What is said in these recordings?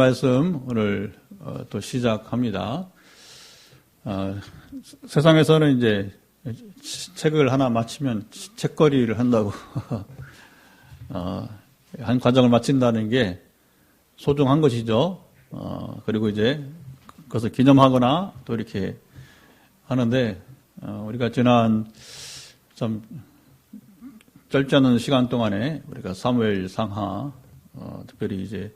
말씀 오늘 또 시작합니다. 세상에서는 이제 책을 하나 마치면 책거리를 한다고 한 과정을 마친다는 게 소중한 것이죠. 그리고 이제 그것을 기념하거나 또 이렇게 하는데 우리가 지난 좀 짧지 않은 시간 동안에 우리가 사무엘 상하 특별히 이제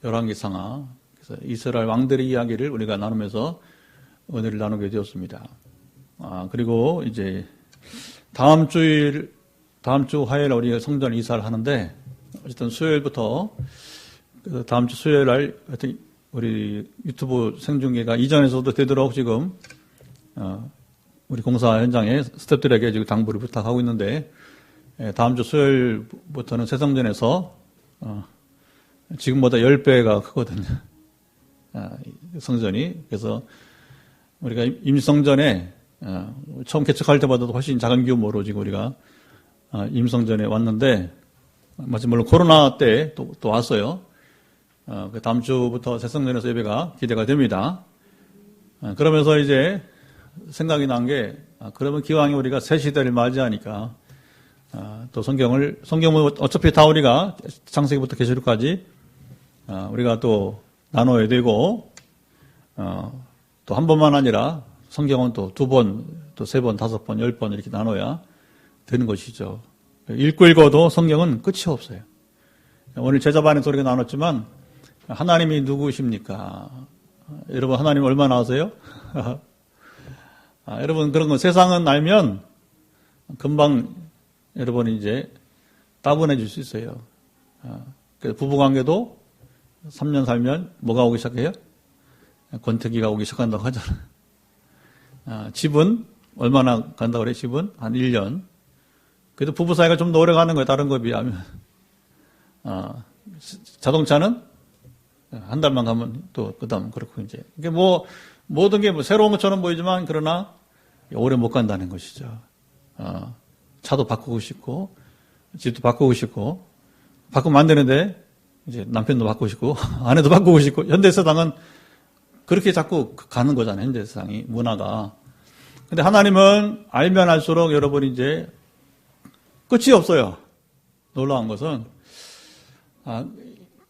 열왕기 상하, 그래서 이스라엘 왕들의 이야기를 우리가 나누면서 은혜를 나누게 되었습니다. 그리고 이제 다음 주 화요일 우리가 성전 이사를 하는데, 어쨌든 수요일부터, 다음 주 수요일 날, 하여튼 우리 유튜브 생중계가 이전에서도 되도록 지금, 우리 공사 현장에 스태프들에게 지금 당부를 부탁하고 있는데, 다음 주 수요일부터는 새성전에서, 지금보다 10배가 크거든요. 성전이. 그래서 우리가 임성전에 처음 개척할 때보다도 훨씬 작은 규모로 지금 우리가 임성전에 왔는데, 마치 물론 코로나 때 또 왔어요. 그 다음 주부터 새성전에서 예배가 기대가 됩니다. 그러면서 이제 생각이 난 게, 그러면 기왕에 우리가 새 시대를 맞이하니까 또 성경은 어차피 다 우리가 창세기부터 계시록까지 우리가 또 나눠야 되고, 또 한 번만 아니라 성경은 또 2번, 또 3번, 5번, 10번 이렇게 나눠야 되는 것이죠. 읽어도 성경은 끝이 없어요. 오늘 제자반에서 우리가 나눴지만, 하나님이 누구십니까? 여러분, 하나님 얼마나 아세요? 여러분, 그런 거 세상은 알면 금방 여러분이 이제 따분해 질 수 있어요. 부부관계도 3년 살면 뭐가 오기 시작해요? 권태기가 오기 시작한다고 하잖아. 집은 얼마나 간다고 그래? 집은 한 1년. 그래도 부부 사이가 좀 더 오래 가는 거예요. 다른 거에 비하면. 자동차는 한 달만 가면 또 그다음 그렇고 이제. 이게 모든 게 새로운 것처럼 보이지만 그러나 오래 못 간다는 것이죠. 차도 바꾸고 싶고 집도 바꾸고 싶고 바꾸면 안 되는데 이제 남편도 바꾸고 싶고 아내도 바꾸고 싶고, 현대세상은 그렇게 자꾸 가는 거잖아요. 현대세상이, 문화가. 근데 하나님은 알면 알수록 여러분이 이제 끝이 없어요. 놀라운 것은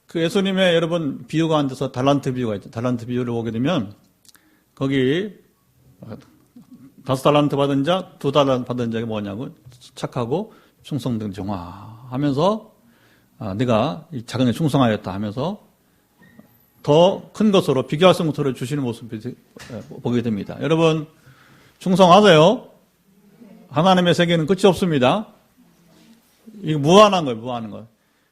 그 예수님의 여러분 비유가 안 돼서 달란트 비유가 있죠. 달란트 비유를 보게 되면 거기 5달란트 받은 자, 2달란트 받은 자가 뭐냐고, 착하고 충성된 종아 하면서 내가 이 작은 데 충성하였다 하면서 더 큰 것으로 비교할 수 없는 것으로 주시는 모습을 보게 됩니다. 여러분 충성하세요. 하나님의 세계는 끝이 없습니다. 이거 무한한 거예요. 무한한 거.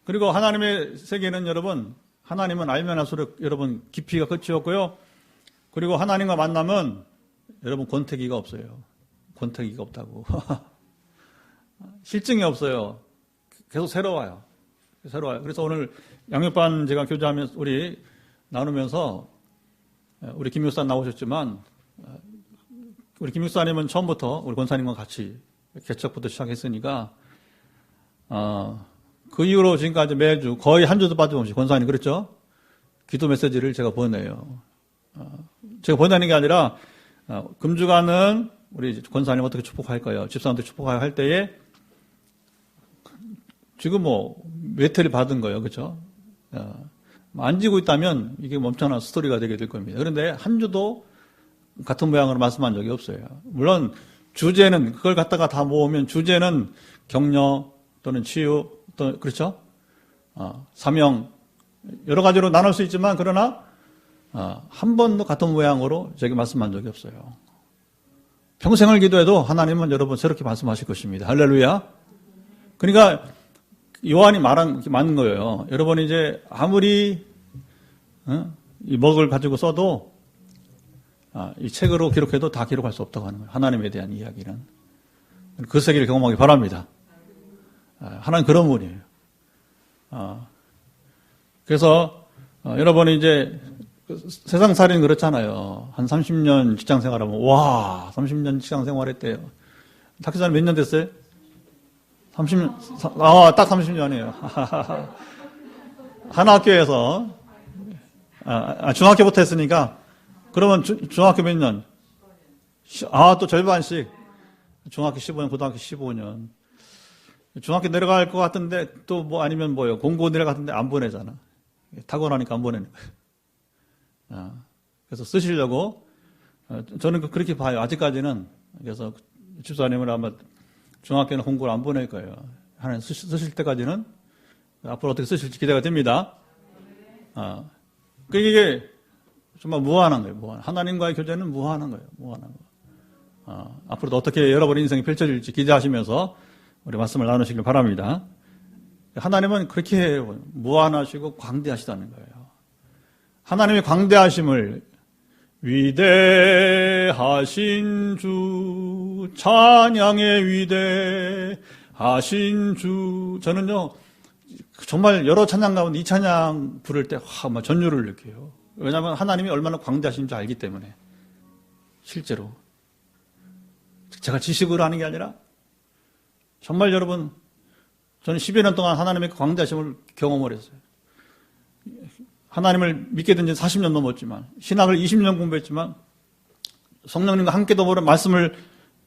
그리고 하나님의 세계는 여러분, 하나님은 알면 할수록 여러분 깊이가 끝이 없고요. 그리고 하나님과 만나면 여러분 권태기가 없어요. 권태기가 없다고. 실증이 없어요. 계속 새로워요. 그래서 오늘 양육반 제가 교제하면서 우리 나누면서 우리 김 목사 나오셨지만, 우리 김 목사님은 처음부터 우리 권사님과 같이 개척부터 시작했으니까 그 이후로 지금까지 매주 거의 한 주도 빠짐없이 권사님 그랬죠? 기도 메시지를 제가 보내요. 제가 보내는 게 아니라 금주간은 우리 권사님 어떻게 축복할까요? 집사한테 축복할 할 때에 지금 몇 회를 받은 거예요. 그렇죠? 안 지고 있다면 이게 엄청난 스토리가 되게 될 겁니다. 그런데 한 주도 같은 모양으로 말씀한 적이 없어요. 물론 주제는 그걸 갖다가 다 모으면 주제는 격려 또는 치유 또 그렇죠? 사명 여러 가지로 나눌 수 있지만, 그러나 한 번도 같은 모양으로 제게 말씀한 적이 없어요. 평생을 기도해도 하나님은 여러분 새롭게 말씀하실 것입니다. 할렐루야. 그러니까 요한이 말한 게 맞는 거예요. 여러분이 이제 아무리 이 먹을 가지고 써도 이 책으로 기록해도 다 기록할 수 없다고 하는 거예요. 하나님에 대한 이야기는. 그 세계를 경험하기 바랍니다. 하나님 그런 분이에요. 그래서 여러분이 이제 세상 살이는 그렇잖아요. 한 30년 직장 생활하면 30년 직장 생활했대요. 탁기자는 몇 년 됐어요? 30년, 딱 30년이에요. 한 학교에서 중학교부터 했으니까, 그러면 중학교 몇 년? 또 절반씩. 중학교 15년, 고등학교 15년. 중학교 내려갈 것 같은데, 또 뭐 아니면 뭐요? 공고 내려갈 것 같은데 안 보내잖아. 타고나니까 안 보내는 거예요. 그래서 쓰시려고, 저는 그렇게 봐요. 아직까지는. 그래서 집사님을 아마 중학교는 공고를 안 보낼 거예요. 하나님 쓰실 때까지는 앞으로 어떻게 쓰실지 기대가 됩니다. 이게 정말 무한한 거예요. 하나님과의 교제는 무한한 거예요. 무한한 거. 앞으로도 어떻게 여러분의 인생이 펼쳐질지 기대하시면서 우리 말씀을 나누시길 바랍니다. 하나님은 그렇게 무한하시고 광대하시다는 거예요. 하나님의 광대하심을 위대하신 주, 찬양의 위대하신 주. 저는요, 정말 여러 찬양 가운데 이 찬양 부를 때, 막 전율을 느껴요. 왜냐하면 하나님이 얼마나 광대하신 줄 알기 때문에. 실제로. 제가 지식으로 하는 게 아니라, 정말 여러분, 저는 10여 년 동안 하나님의 광대하심을 경험을 했어요. 하나님을 믿게 된 지 40년 넘었지만, 신학을 20년 공부했지만, 성령님과 함께 더불어 말씀을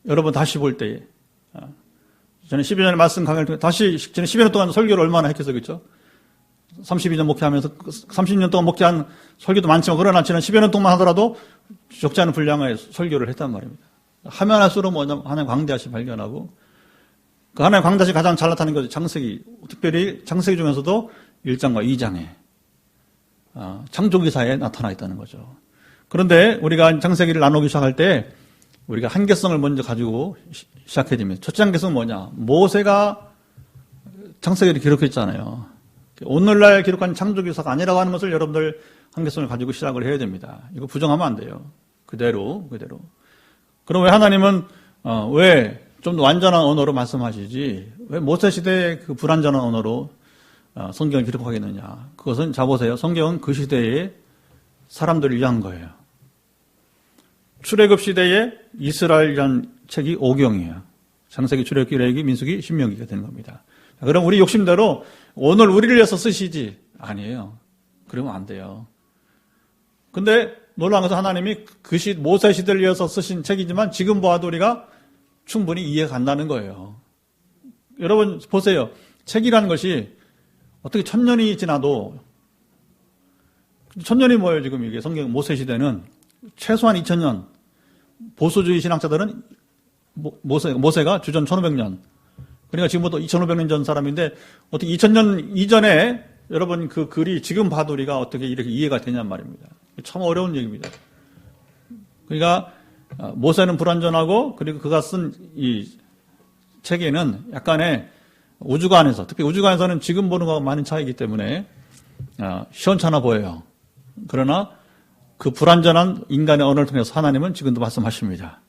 여러분 다시 볼 때에, 저는 12년 전에 말씀 강의를 통해 다시, 저는 10여 년 동안 설교를 얼마나 했겠어요, 그렇죠? 32년 목회하면서 30년 동안 목회한 설교도 많지만, 그러나 저는 10여 년 동안 하더라도 적지 않은 분량의 설교를 했단 말입니다. 하면 할수록 뭐냐면 하나님 광대하심 발견하고, 그 하나님 광대하심 가장 잘 나타나는 것이 창세기, 특별히 창세기 중에서도 1장과 2장에 창조기사에 나타나 있다는 거죠. 그런데 우리가 창세기를 나누기 시작할 때 우리가 한계성을 먼저 가지고 시작해야 됩니다. 첫째 한계성은 뭐냐? 모세가 창세기를 기록했잖아요. 오늘날 기록한 창조기사가 아니라고 하는 것을 여러분들 한계성을 가지고 시작을 해야 됩니다. 이거 부정하면 안 돼요. 그대로. 그럼 왜 하나님은 왜 좀 더 완전한 언어로 말씀하시지 왜 모세 시대의 그 불완전한 언어로 성경을 기록하겠느냐? 그것은 보세요. 성경은 그 시대의 사람들을 위한 거예요. 출애굽 시대에 이스라엘이라는 책이 5경이에요. 창세기, 출애굽기, 레위기, 민수기, 신명기가 되는 겁니다. 그럼 우리 욕심대로 오늘 우리를 위해서 쓰시지 아니에요. 그러면 안 돼요. 근데 놀라운 것은 하나님이 모세 시대를 위해서 쓰신 책이지만 지금 보아도 우리가 충분히 이해가 간다는 거예요. 여러분 보세요. 책이라는 것이 어떻게 1000년이 지나도 1000년이 뭐예요? 지금 이게 성경 모세 시대는 최소한 2000년. 보수주의 신학자들은 모세가 주전 1500년. 그러니까 지금부터 2500년 전 사람인데 어떻게 2000년 이전에 여러분 그 글이 지금 봐도 우리가 어떻게 이렇게 이해가 되냔 말입니다. 참 어려운 얘기입니다. 그러니까 모세는 불완전하고 그리고 그가 쓴 이 책에는 약간의 우주관에서 특히 우주관에서는 지금 보는 것과 많은 차이기 때문에 시원찮아 보여요. 그러나 그 불완전한 인간의 언어를 통해서 하나님은 지금도 말씀하십니다.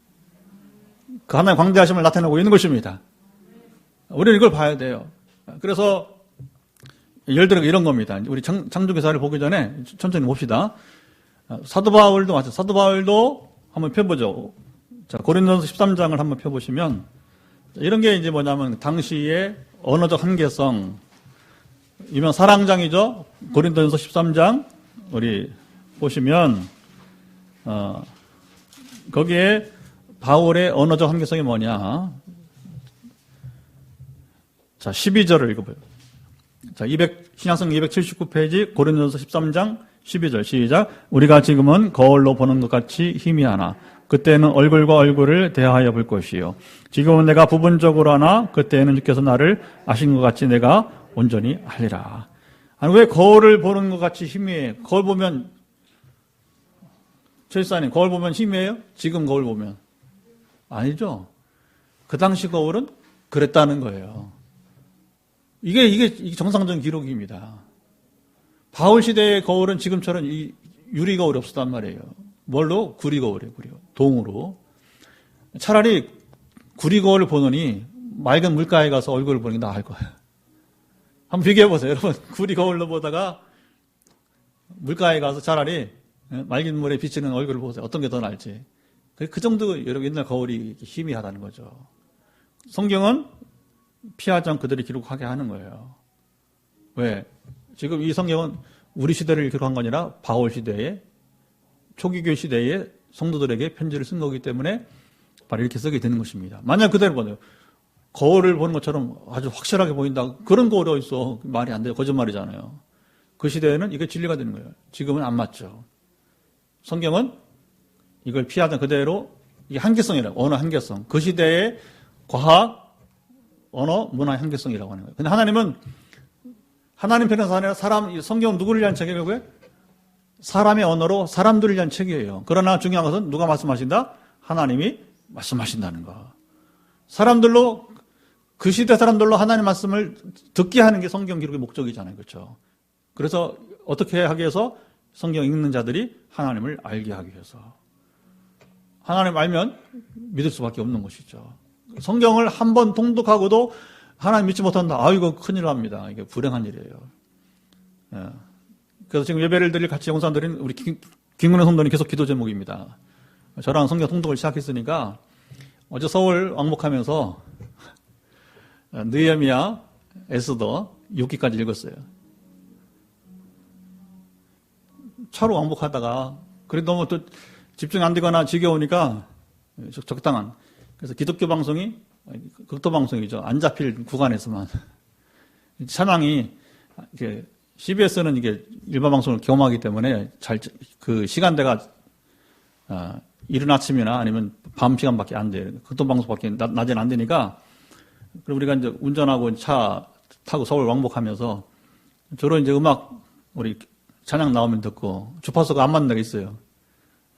그 하나님의 광대하심을 나타내고 있는 것입니다. 우리는 이걸 봐야 돼요. 그래서 예를 들어 이런 겁니다. 우리 창조기사를 보기 전에 천천히 봅시다. 사도 바울도 마찬가지. 사도 바울도 한번 펴보죠. 자, 고린도전서 13장을 한번 펴보시면 이런 게 이제 뭐냐면 당시의 언어적 한계성, 이면 사랑장이죠. 고린도전서 13장 우리 보시면 거기에 바울의 언어적 한계성이 뭐냐? 자, 12절을 읽어봐요. 자, 신약성 279페이지 고린도전서 13장 12절 시작. 우리가 지금은 거울로 보는 것 같이 희미하나 그때는 얼굴과 얼굴을 대하여 볼 것이요. 지금은 내가 부분적으로 하나 그때는 주께서 나를 아신 것 같이 내가 온전히 하리라. 아니, 왜 거울을 보는 것 같이 희미해? 거울 보면 최일사님 거울 보면 희미해요? 지금 거울 보면 아니죠. 그 당시 거울은 그랬다는 거예요. 이게 정상적인 기록입니다. 바울 시대의 거울은 지금처럼 이 유리 거울이 없었단 말이에요. 뭘로? 구리 거울이에요. 동으로. 차라리 구리 거울을 보느니 맑은 물가에 가서 얼굴을 보는 게 나을 거예요. 한번 비교해 보세요. 여러분, 구리 거울로 보다가 물가에 가서 차라리 맑은 물에 비치는 얼굴을 보세요. 어떤 게 더 나을지. 그 정도 여러분 옛날 거울이 희미하다는 거죠. 성경은 피하지 않고 그들이 기록하게 하는 거예요. 왜? 지금 이 성경은 우리 시대를 기록한 거 아니라 바울 시대에 초기교회 시대에 성도들에게 편지를 쓴 거기 때문에 바로 이렇게 쓰게 되는 것입니다. 만약 그대로 보네요. 거울을 보는 것처럼 아주 확실하게 보인다. 그런 거울이 어딨어. 말이 안 돼요. 거짓말이잖아요. 그 시대에는 이게 진리가 되는 거예요. 지금은 안 맞죠. 성경은 이걸 피하자 그대로 이게 한계성이라고, 언어 한계성. 그 시대의 과학, 언어, 문화 한계성이라고 하는 거예요. 근데 하나님은 하나님 편에서 아니라 성경은 누구를 위한 책이에요, 결국에? 사람의 언어로 사람들을 위한 책이에요. 그러나 중요한 것은 누가 말씀하신다? 하나님이 말씀하신다는 거. 사람들로, 그 시대 사람들로 하나님 말씀을 듣게 하는 게 성경 기록의 목적이잖아요. 그렇죠? 그래서 어떻게 하기 위해서 성경 읽는 자들이 하나님을 알게 하기 위해서. 하나님 알면 믿을 수밖에 없는 것이죠. 성경을 한 번 통독하고도 하나님 믿지 못한다. 아, 이거 큰일 납니다. 이게 불행한 일이에요. 예. 그래서 지금 예배를 드릴 같이 영상드린 우리 김근혜 성도님 계속 기도 제목입니다. 저랑 성경 통독을 시작했으니까 어제 서울 왕복하면서 느헤미야, 에스더 6기까지 읽었어요. 차로 왕복하다가 그래도 너무 또 집중이 안 되거나 지겨우니까 적당한. 그래서 기독교 방송이 극도 방송이죠. 안 잡힐 구간에서만 찬양이 이게 CBS는 이게 일반 방송을 경험하기 때문에 그 시간대가 이른 아침이나 아니면 밤 시간밖에 안 돼요. 극도 방송밖에 낮에는 안 되니까. 그리고 우리가 이제 운전하고 차 타고 서울 왕복하면서 주로 이제 음악 우리 찬양 나오면 듣고 주파수가 안 맞는 데가 있어요.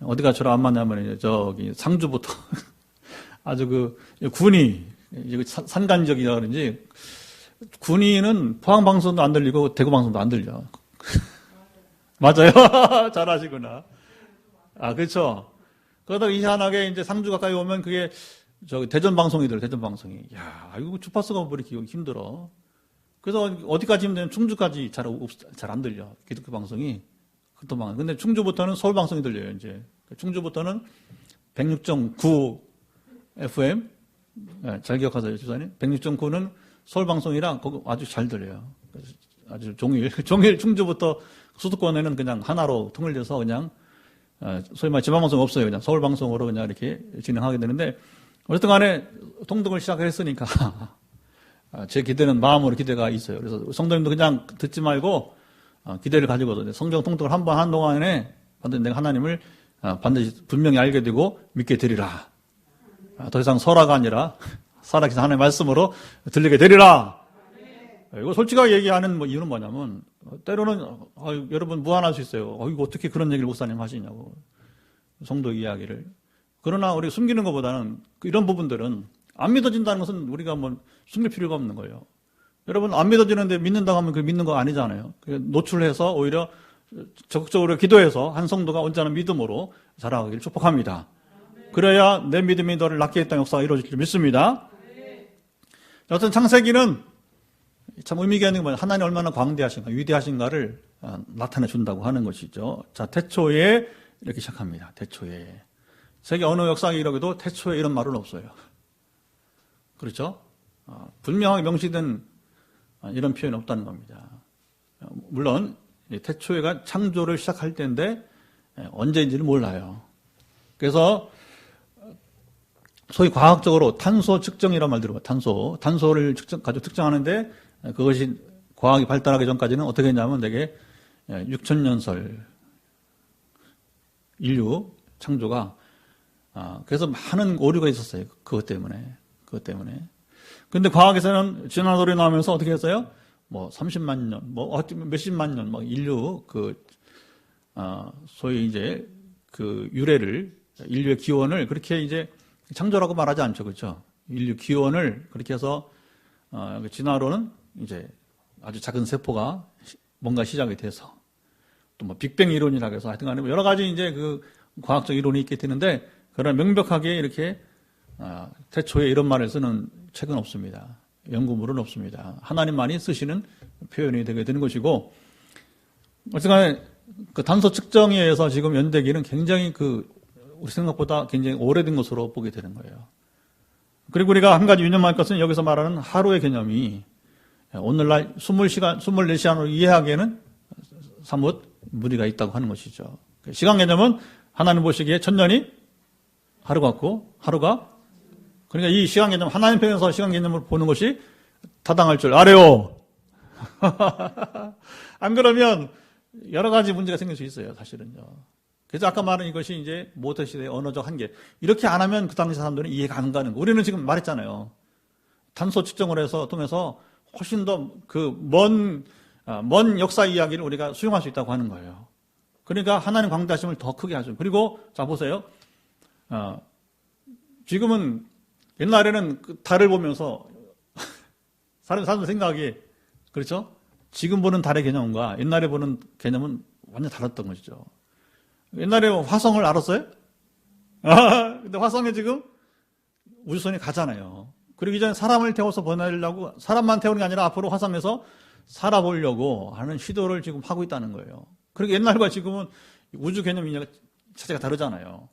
어디가 주로 안 맞냐면 저기 상주부터 아주 그 군이 산간적이라 그런지 군위는 포항 방송도 안 들리고 대구 방송도 안 들려. 맞아요. 잘하시구나. 아, 그렇죠. 그러다가 희한하게 이제 상주 가까이 오면 그게 저기 대전 방송이 들어, 대전 방송이. 야, 이거 주파수가 뭐 이렇게 힘들어. 그래서 어디까지 힘드냐면 충주까지 잘 안 들려. 기독교 방송이. 근데 충주부터는 서울 방송이 들려요, 이제. 충주부터는 106.9 FM. 네, 잘 기억하세요, 주사님. 106.9는 서울 방송이랑 거기 아주 잘 들려요. 아주 종일 충주부터 수도권에는 그냥 하나로 통일돼서 그냥, 소위 말 지방 방송 없어요. 그냥 서울 방송으로 그냥 이렇게 진행하게 되는데, 어쨌든 간에 통독을 시작했으니까, 제 기대는 마음으로 기대가 있어요. 그래서 성도님도 그냥 듣지 말고, 기대를 가지고 성경 통독을 한 번 한 동안에 반드시 내가 하나님을 반드시 분명히 알게 되고 믿게 되리라. 더 이상 설화가 아니라 살아계신 하나님의 말씀으로 들리게 되리라. 이거 솔직하게 얘기하는 이유는 뭐냐면 때로는 여러분 무안할 수 있어요. 이거 어떻게 그런 얘기를 목사님 하시냐고. 성도 이야기를. 그러나 우리가 숨기는 것보다는 이런 부분들은 안 믿어진다는 것은 우리가 뭐 숨길 필요가 없는 거예요. 여러분 안 믿어지는데 믿는다고 하면 그 믿는 거 아니잖아요. 노출해서 오히려 적극적으로 기도해서 한 성도가 온전한 믿음으로 자라가기를 축복합니다. 그래야 내 믿음이 너를 낫게 했다는 역사가 이루어질 줄 믿습니다. 어떤 창세기는 참 의미가 있는 건 하나님 얼마나 광대하신가, 위대하신가를 나타내 준다고 하는 것이죠. 자, 태초에 이렇게 시작합니다. 태초에. 세계 어느 역사기록에도 태초에 이런 말은 없어요. 그렇죠? 분명하게 명시된 이런 표현이 없다는 겁니다. 물론 태초에가 창조를 시작할 때인데 언제인지는 몰라요. 그래서 소위 과학적으로 탄소 측정이라는 말 들어봐요. 탄소를 가지고 측정하는데 그것이 과학이 발달하기 전까지는 어떻게 했냐면 되게 6,000년설 인류 창조가 그래서 많은 오류가 있었어요. 그것 때문에. 근데 과학에서는 진화론이 나오면서 어떻게 했어요? 뭐 30만 년, 뭐 몇십만 년, 막 인류 소위 이제 그 유래를 인류의 기원을 그렇게 이제 창조라고 말하지 않죠, 그렇죠? 인류 기원을 그렇게 해서 진화론은 이제 아주 작은 세포가 뭔가 시작이 돼서 또 뭐 빅뱅 이론이라고 해서 하여튼간에 여러 가지 이제 그 과학적 이론이 있게 되는데 그러나 명백하게 이렇게 태초에 이런 말을 쓰는 책은 없습니다. 연구물은 없습니다. 하나님만이 쓰시는 표현이 되게 되는 것이고 어쨌든 그 단서 측정에 의해서 지금 연대기는 굉장히 우리 생각보다 굉장히 오래된 것으로 보게 되는 거예요. 그리고 우리가 한 가지 유념할 것은 여기서 말하는 하루의 개념이 오늘날 24시간으로 이해하기에는 사뭇 무리가 있다고 하는 것이죠. 시간 개념은 하나님 보시기에 천년이 하루 같고 하루가, 그러니까 이 시간 개념, 하나님 편에서 시간 개념을 보는 것이 타당할 줄 아래요. 안 그러면 여러 가지 문제가 생길 수 있어요, 사실은요. 그래서 아까 말한 이것이 이제 모태 시대의 언어적 한계. 이렇게 안 하면 그 당시 사람들은 이해가 안 가는 거. 우리는 지금 말했잖아요. 단소 측정을 해서 통해서 훨씬 더 그 먼 역사 이야기를 우리가 수용할 수 있다고 하는 거예요. 그러니까 하나님 광대하심을 더 크게 하죠. 그리고 자 보세요. 지금은 옛날에는 그 달을 보면서 사람들 생각이, 그렇죠? 지금 보는 달의 개념과 옛날에 보는 개념은 완전 달랐던 것이죠. 옛날에 화성을 알았어요? 근데 화성에 지금 우주선이 가잖아요. 그리고 이전에 사람을 태워서 보내려고, 사람만 태우는 게 아니라 앞으로 화성에서 살아보려고 하는 시도를 지금 하고 있다는 거예요. 그리고 옛날과 지금은 우주 개념 자체가 다르잖아요.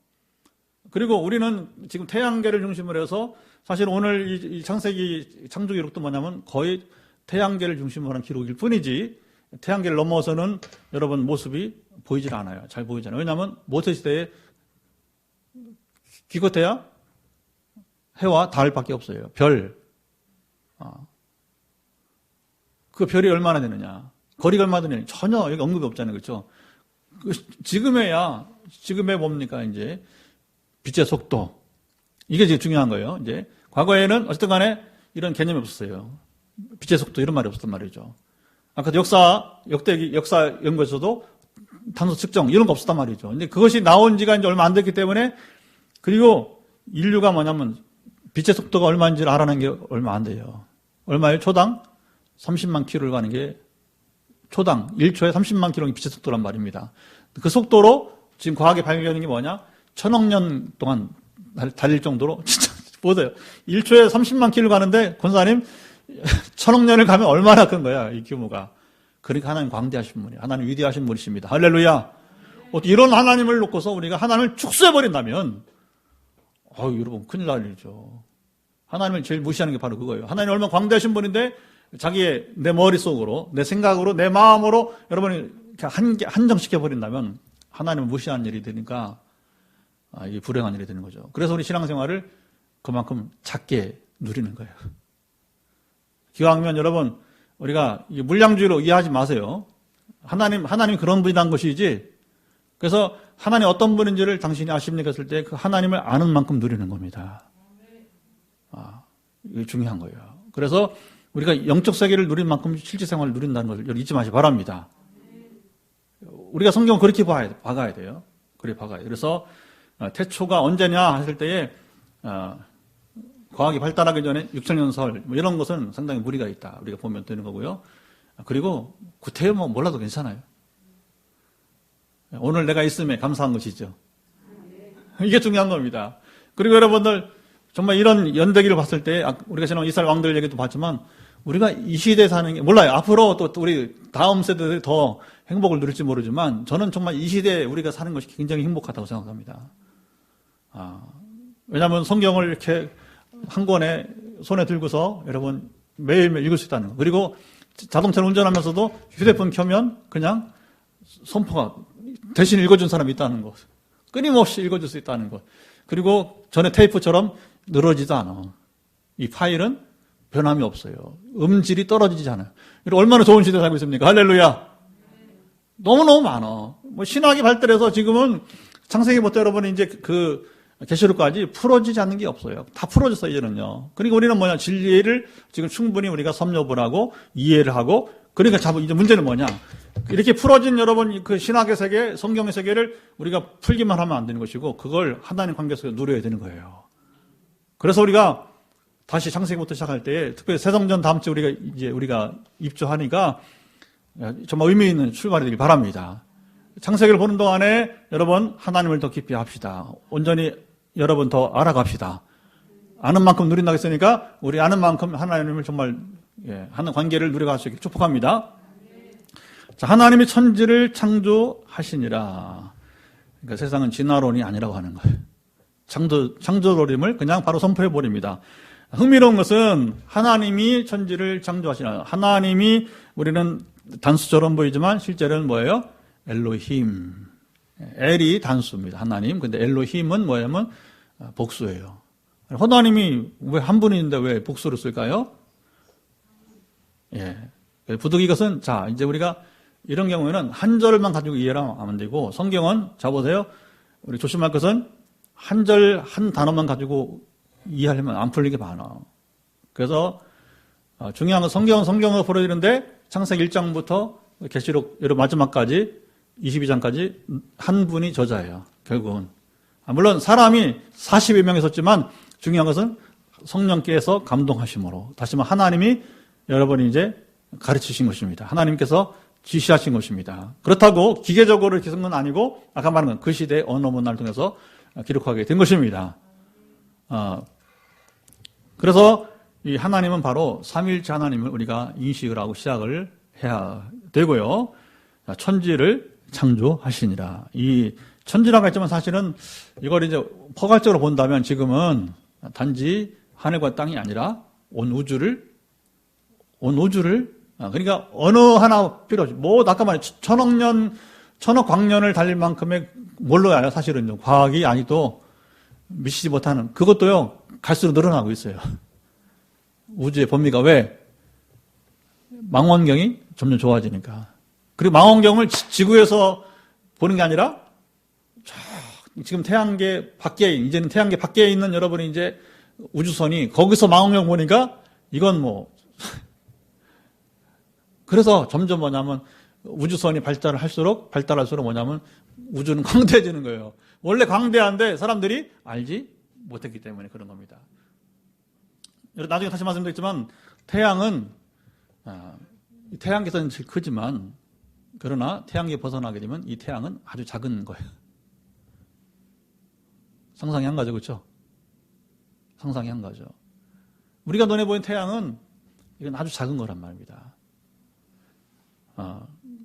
그리고 우리는 지금 태양계를 중심으로 해서 사실 오늘 이 창세기 창조 기록도 뭐냐면 거의 태양계를 중심으로 하는 기록일 뿐이지 태양계를 넘어서는 여러분 모습이 보이질 않아요. 잘 보이지 않아요. 왜냐하면 모태시대에 기껏해야 해와 달밖에 없어요. 별. 그 별이 얼마나 되느냐. 거리가 얼마나 되느냐. 전혀 여기 언급이 없잖아요. 그렇죠? 지금의 뭡니까, 이제. 빛의 속도. 이게 지금 중요한 거예요. 이제. 과거에는 어쨌든 간에 이런 개념이 없었어요. 빛의 속도 이런 말이 없었단 말이죠. 아까 역사 연구에서도 탄소 측정 이런 거 없었단 말이죠. 근데 그것이 나온 지가 이제 얼마 안 됐기 때문에, 그리고 인류가 뭐냐면 빛의 속도가 얼마인지를 알아낸 게 얼마 안 돼요. 얼마예요? 초당 30만 킬로를 가는 게, 초당 1초에 30만 킬로가 빛의 속도란 말입니다. 그 속도로 지금 과학이 발견하는 게 뭐냐? 1000억 년 동안 달릴 정도로, 진짜 보세요. 1초에 30만 킬로 가는데 권사님 1000억 년을 가면 얼마나 큰 거야, 이 규모가. 그러니까 하나님 광대하신 분이에요. 하나님 위대하신 분이십니다. 할렐루야. 이런 하나님을 놓고서 우리가 하나님을 축소해버린다면 여러분 큰일 날 일이죠. 하나님을 제일 무시하는 게 바로 그거예요. 하나님 얼마나 광대하신 분인데 자기의 내 머릿속으로, 내 생각으로, 내 마음으로 여러분이 한정시켜버린다면 하나님을 무시하는 일이 되니까 이게 불행한 일이 되는 거죠. 그래서 우리 신앙생활을 그만큼 작게 누리는 거예요. 기왕이면 여러분 우리가 물량주의로 이해하지 마세요. 하나님이 그런 분이란 것이지. 그래서 하나님 어떤 분인지를 당신이 아십니까 했을 때 그 하나님을 아는 만큼 누리는 겁니다. 이게 중요한 거예요. 그래서 우리가 영적 세계를 누린 만큼 실제 생활을 누린다는 것을 잊지 마시기 바랍니다. 우리가 성경을 그렇게 봐가야 돼요. 그래 봐가야 돼요. 그래서 태초가 언제냐 했을 때에 과학이 발달하기 전에 6000년 뭐 이런 것은 상당히 무리가 있다. 우리가 보면 되는 거고요. 그리고 구태여 몰라도 괜찮아요. 오늘 내가 있음에 감사한 것이죠. 이게 중요한 겁니다. 그리고 여러분들 정말 이런 연대기를 봤을 때 우리가 지난 이스라엘 왕들 얘기도 봤지만 우리가 이 시대에 사는 게 몰라요. 앞으로 또 우리 다음 세대들이 더 행복을 누릴지 모르지만 저는 정말 이 시대에 우리가 사는 것이 굉장히 행복하다고 생각합니다. 왜냐하면 성경을 이렇게 한 권에 손에 들고서 여러분 매일매일 읽을 수 있다는 거. 그리고 자동차를 운전하면서도 휴대폰 켜면 그냥 선포가 대신 읽어준 사람이 있다는 것. 끊임없이 읽어줄 수 있다는 것. 그리고 전에 테이프처럼 늘어지도 않아. 이 파일은 변함이 없어요. 음질이 떨어지지 않아요. 얼마나 좋은 시대에 살고 있습니까? 할렐루야. 너무너무 많아. 신학이 발달해서 지금은 창세기부터 여러분이 이제 그 계시록까지 풀어지지 않는 게 없어요. 다 풀어졌어요, 이제는요. 그러니까 우리는 뭐냐, 진리를 지금 충분히 우리가 섭렵을 하고 이해를 하고, 그러니까 이제 문제는 뭐냐, 이렇게 풀어진 여러분 그 신학의 세계, 성경의 세계를 우리가 풀기만 하면 안 되는 것이고, 그걸 하나님 관계 속에서 누려야 되는 거예요. 그래서 우리가 다시 창세기부터 시작할 때, 특별히 세성전 다음 주에 우리가 입주하니까 정말 의미 있는 출발이 되길 바랍니다. 창세기를 보는 동안에 여러분 하나님을 더 깊이 합시다. 온전히 여러분 더 알아갑시다. 아는 만큼 누린다고 했으니까 우리 아는 만큼 하나님을 정말 하는 관계를 누려갈 수 있게 축복합니다. 자, 하나님이 천지를 창조하시니라. 그러니까 세상은 진화론이 아니라고 하는 거예요. 창조론임을 그냥 바로 선포해 버립니다. 흥미로운 것은 하나님이 천지를 창조하시나. 하나님이 우리는 단수처럼 보이지만 실제로는 뭐예요? 엘로힘. 엘이 단수입니다. 하나님. 근데 엘로힘은 뭐냐면 복수예요. 하나님이 왜 한 분인데 왜 복수를 쓸까요? 예. 부득이 이것은, 자, 이제 우리가 이런 경우에는 한 절만 가지고 이해를 하면 안 되고, 성경은, 자, 보세요. 우리 조심할 것은 한 절, 한 단어만 가지고 이해하려면 안 풀리게 많아. 그래서, 중요한 건 성경으로 풀어지는데, 창세기 1장부터 계시록 마지막까지, 22장까지 한 분이 저자예요. 결국은. 물론 사람이 40여 명 있었지만, 중요한 것은 성령께서 감동하심으로, 다시 말하면 하나님이 여러분이 이제 가르치신 것입니다. 하나님께서 지시하신 것입니다. 그렇다고 기계적으로 이렇게 쓴 건 아니고 아까 말한 건 그 시대의 언어 문화를 통해서 기록하게 된 것입니다. 그래서 이 하나님은 바로 삼위일체 하나님을 우리가 인식을 하고 시작을 해야 되고요. 천지를 창조하시니라. 이 천지라고 했지만 사실은 이걸 이제 포괄적으로 본다면 지금은 단지 하늘과 땅이 아니라 온 우주를 그러니까 어느 하나 필요 없이 아까 말한 천억 광년을 달릴 만큼의 몰라요. 사실은요. 과학이 아직도 미치지 못하는 그것도요. 갈수록 늘어나고 있어요. 우주의 범위가 왜? 망원경이 점점 좋아지니까. 그리고 망원경을 지구에서 보는 게 아니라 지금 태양계 밖에 이제는 태양계 밖에 있는 여러분이 이제 우주선이 거기서 망원경 보니까 이건 그래서 점점 뭐냐면 우주선이 발달할수록 뭐냐면 우주는 광대해지는 거예요. 원래 광대한데 사람들이 알지 못했기 때문에 그런 겁니다. 나중에 다시 말씀드리겠지만 태양은 태양계에서는 제일 크지만 그러나 태양계 벗어나게 되면 이 태양은 아주 작은 거예요. 상상이 안 가죠, 그렇죠? 상상이 안 가죠. 우리가 눈에 보이는 태양은 이건 아주 작은 거란 말입니다.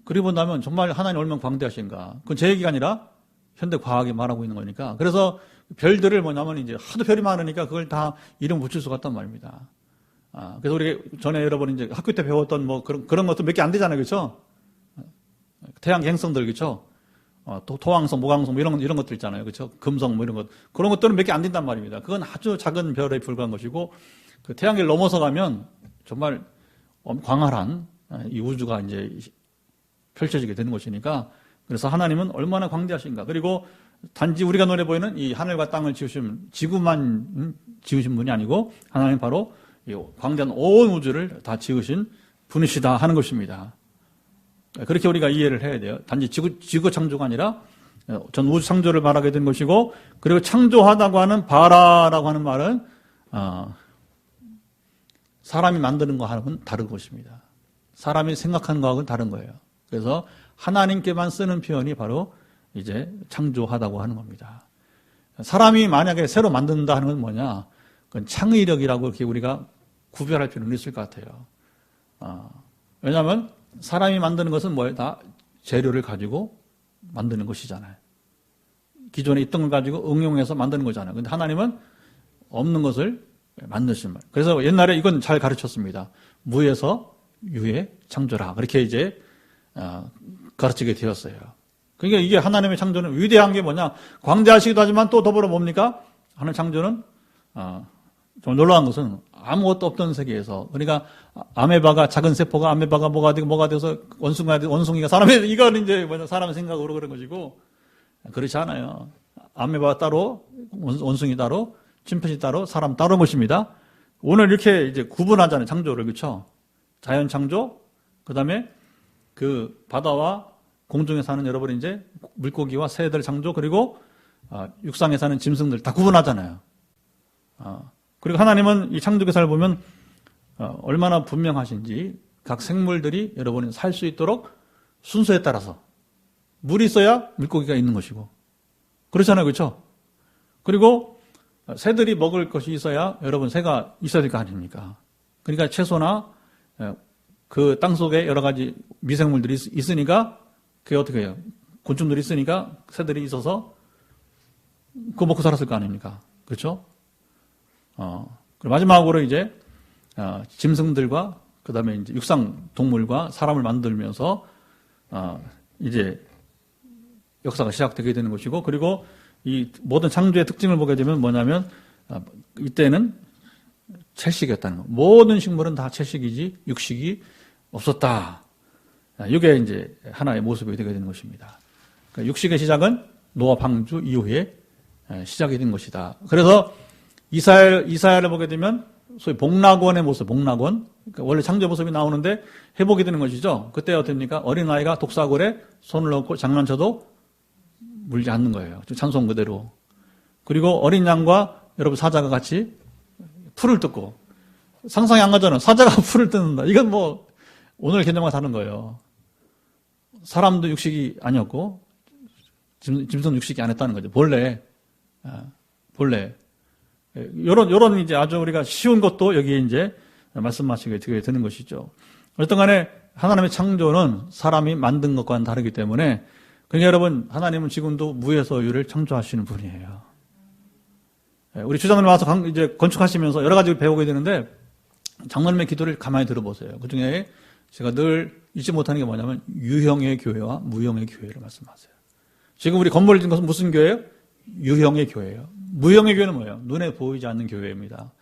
그리고 본다면 정말 하나님 얼마나 광대하신가. 그건 제 얘기가 아니라 현대 과학이 말하고 있는 거니까. 그래서 별들을 뭐냐면 이제 하도 별이 많으니까 그걸 다 이름 붙일 수가 없단 말입니다. 그래서 우리 전에 여러분 이제 학교 때 배웠던 그런 것도 몇 개 안 되잖아요, 그렇죠? 태양 행성들, 그렇죠? 토왕성, 목왕성 이런 것들 있잖아요, 그렇죠? 금성 이런 것 그런 것들은 몇 개 안 된단 말입니다. 그건 아주 작은 별에 불과한 것이고 그 태양계를 넘어서 가면 정말 광활한 이 우주가 이제 펼쳐지게 되는 것이니까 그래서 하나님은 얼마나 광대하신가. 그리고 단지 우리가 눈에 보이는 이 하늘과 땅을 지으신 지구만 지으신 분이 아니고 하나님 바로 이 광대한 온 우주를 다 지으신 분이시다 하는 것입니다. 그렇게 우리가 이해를 해야 돼요. 단지 지구 창조가 아니라 전 우주 창조를 말하게 된 것이고 그리고 창조하다고 하는 바라라고 하는 말은 사람이 만드는 거하고는 다른 것입니다. 사람이 생각하는 거하고는 다른 거예요. 그래서 하나님께만 쓰는 표현이 바로 이제 창조하다고 하는 겁니다. 사람이 만약에 새로 만든다 하는 건 뭐냐? 그건 창의력이라고 이렇게 우리가 구별할 필요는 있을 것 같아요. 왜냐하면 사람이 만드는 것은 뭐예요? 다 재료를 가지고 만드는 것이잖아요. 기존에 있던 걸 가지고 응용해서 만드는 거잖아요. 근데 하나님은 없는 것을 만드신 말. 그래서 옛날에 이건 잘 가르쳤습니다. 무에서 유에 창조라. 그렇게 이제 가르치게 되었어요. 그러니까 이게 하나님의 창조는 위대한 게 뭐냐? 광대하시기도 하지만 또 더불어 뭡니까? 하나님의 창조는 좀 놀라운 것은 아무것도 없던 세계에서 그러니까 아메바가 작은 세포가 아메바가 뭐가 되어서 원숭이가 사람이 이건 이제 뭐냐 사람의 생각으로 그런 것이고 그렇지 않아요. 아메바 따로 원숭이 따로 침팬지 따로 사람 따로 것입니다. 오늘 이렇게 이제 구분하잖아요. 창조를 그렇죠? 자연 창조 그다음에 그 바다와 공중에 사는 여러분 이제 물고기와 새들 창조 그리고 육상에 사는 짐승들 다 구분하잖아요. 그리고 하나님은 이 창조기사를 보면 얼마나 분명하신지 각 생물들이 여러분이 살 수 있도록 순서에 따라서 물이 있어야 물고기가 있는 것이고 그렇잖아요. 그렇죠? 그리고 새들이 먹을 것이 있어야 여러분 새가 있어야 될 거 아닙니까? 그러니까 채소나 그 땅속에 여러 가지 미생물들이 있으니까 그게 어떻게 해요? 곤충들이 있으니까 새들이 있어서 그거 먹고 살았을 거 아닙니까? 그렇죠? 그리고 마지막으로 이제 짐승들과 그 다음에 이제 육상 동물과 사람을 만들면서, 이제 역사가 시작되게 되는 것이고, 그리고 이 모든 창조의 특징을 보게 되면 뭐냐면, 이때는 채식이었다는 거. 모든 식물은 다 채식이지, 육식이 없었다. 이게 이제 하나의 모습이 되게 되는 것입니다. 그러니까 육식의 시작은 노아 방주 이후에 시작이 된 것이다. 그래서 이사야를 보게 되면 소위 복락원의 모습, 복락원. 그러니까 원래 창조 모습이 나오는데 회복이 되는 것이죠. 그때 어떻습니까? 어린아이가 독사골에 손을 넣고 장난쳐도 물지 않는 거예요. 찬송 그대로. 그리고 어린 양과 여러분 사자가 같이 풀을 뜯고, 상상이 안 가잖아요. 사자가 풀을 뜯는다. 이건 뭐 오늘 개념과 다른 거예요. 사람도 육식이 아니었고 짐승 육식이 안 했다는 거죠. 본래. 요런 이제 아주 우리가 쉬운 것도 여기에 이제 말씀하시게 되는 것이죠. 어쨌든 간에 하나님의 창조는 사람이 만든 것과는 다르기 때문에, 그러니까 여러분, 하나님은 지금도 무의 소유를 창조하시는 분이에요. 우리 주장님 와서 이제 건축하시면서 여러 가지 배우게 되는데, 장로님의 기도를 가만히 들어보세요. 그 중에 제가 늘 잊지 못하는 게 뭐냐면, 유형의 교회와 무형의 교회를 말씀하세요. 지금 우리 건물을 짓는 것은 무슨 교회예요? 유형의 교회예요. 무형의 교회는 뭐예요? 눈에 보이지 않는 교회입니다.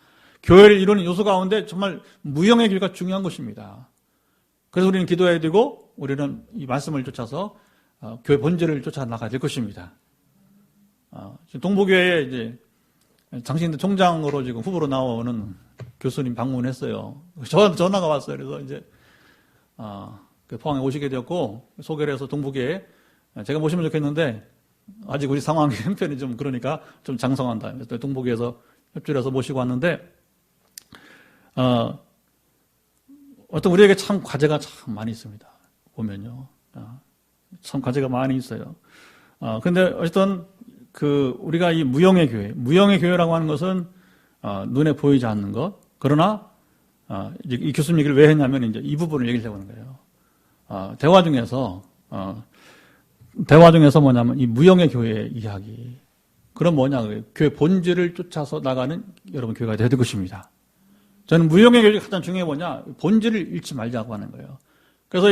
교회를 이루는 요소 가운데 정말 무형의 교회가 중요한 것입니다. 그래서 우리는 기도해야 되고, 우리는 이 말씀을 쫓아서 교회 본질을 쫓아 나가야 될 것입니다. 지금 동부교회에 이제 장신대 총장으로 지금 후보로 나오는 교수님 방문했어요. 전화가 왔어요. 그래서 이제 포항에 오시게 되었고, 소개를 해서 동부교회에 제가 모시면 좋겠는데, 아직 우리 상황이 형편이 좀 그러니까 좀 장성한다. 그래서 동북에서 협조를 해서 모시고 왔는데, 어떤 우리에게 참 과제가 참 많이 있습니다. 보면요. 참 과제가 많이 있어요. 근데 어쨌든 우리가 이 무형의 교회라고 하는 것은, 눈에 보이지 않는 것. 그러나, 이제 이 교수님 얘기를 왜 했냐면 이제 이 부분을 얘기를 해보는 거예요. 대화 중에서 뭐냐면 이 무형의 교회의 이야기. 그럼 뭐냐, 교회 본질을 쫓아서 나가는 여러분 교회가 되야 될 것입니다. 저는 무형의 교회가 가장 중요한 게 뭐냐, 본질을 잃지 말자고 하는 거예요. 그래서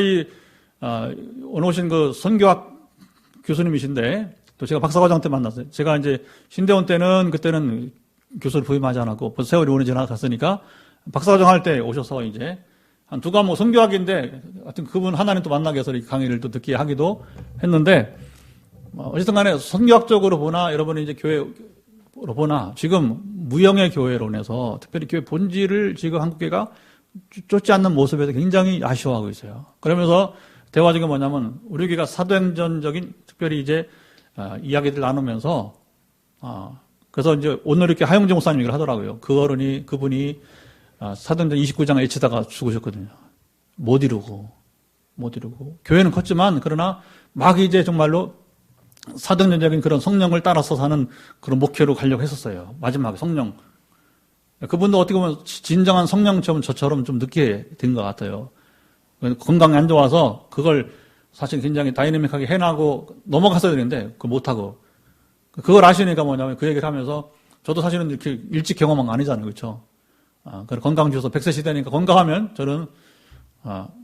오늘 오신 그 선교학 교수님이신데, 또 제가 박사과정 때 만났어요. 제가 이제 신대원 때는 그때는 교수를 부임하지 않았고 벌써 세월이 오래 지나갔으니까 박사과정 할 때 오셔서 이제 한 두 과목 선교학인데, 하여튼 그분 하나님 또 만나게 해서 강의를 또 듣게 하기도 했는데, 어쨌든 간에 선교학적으로 보나, 여러분이 이제 교회로 보나, 지금 무형의 교회론에서 특별히 교회 본질을 지금 한국교회가 쫓지 않는 모습에 대해서 굉장히 아쉬워하고 있어요. 그러면서 대화 중에 뭐냐면, 우리 교회가 사도행전적인 특별히 이제 이야기들 나누면서, 그래서 이제 오늘 이렇게 하영재 목사님 얘기를 하더라고요. 그분이 사도행전 29장 에치다가 죽으셨거든요. 못 이루고. 교회는 컸지만, 그러나 막 이제 정말로 사도행전적인 그런 성령을 따라서 사는 그런 목회로 가려고 했었어요. 마지막에 성령. 그분도 어떻게 보면 진정한 성령처럼 저처럼 좀 늦게 된 것 같아요. 건강이 안 좋아서 그걸 사실 굉장히 다이내믹하게 해나고 넘어갔어야 되는데, 그걸 못하고. 그걸 아시니까 뭐냐면 그 얘기를 하면서, 저도 사실은 이렇게 일찍 경험한 거 아니잖아요. 그렇죠? 건강 주셔서 100세 시대니까 건강하면 저는,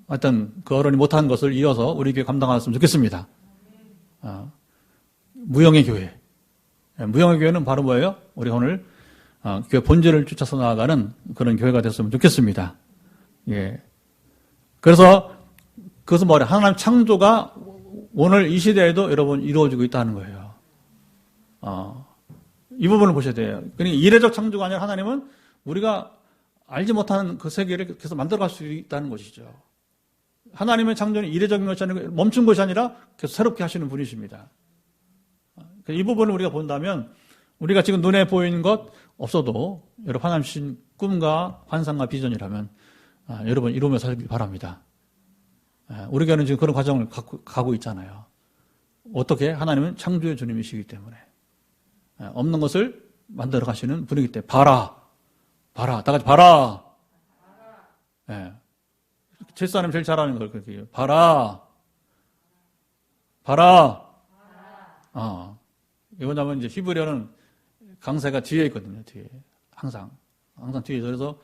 하여튼 그 어른이 못한 것을 이어서 우리 교회 감당하셨으면 좋겠습니다. 무형의 교회. 무형의 교회는 바로 뭐예요? 우리 오늘, 교회 본질을 쫓아서 나아가는 그런 교회가 됐으면 좋겠습니다. 예. 그래서, 그것은 뭐래? 하나님 창조가 오늘 이 시대에도 여러분 이루어지고 있다는 거예요. 이 부분을 보셔야 돼요. 그러니까 이례적 창조가 아니라 하나님은 우리가 알지 못하는 그 세계를 계속 만들어갈 수 있다는 것이죠. 하나님의 창조는 이례적인 것이 아니고 멈춘 것이 아니라 계속 새롭게 하시는 분이십니다. 이 부분을 우리가 본다면, 우리가 지금 눈에 보이는 것 없어도 여러분 하나님 주신 꿈과 환상과 비전이라면 여러분 이루며 살기 바랍니다. 우리 교회는 지금 그런 과정을 가고 있잖아요. 어떻게? 하나님은 창조의 주님이시기 때문에 없는 것을 만들어 가시는 분이기 때문에 봐라. 다 같이 봐라. 예. 칠사님 제일 잘하는 걸 그렇게 해요. 봐라. 이거냐면 이제 히브리어는 강세가 뒤에 있거든요. 뒤에. 항상 뒤에. 그래서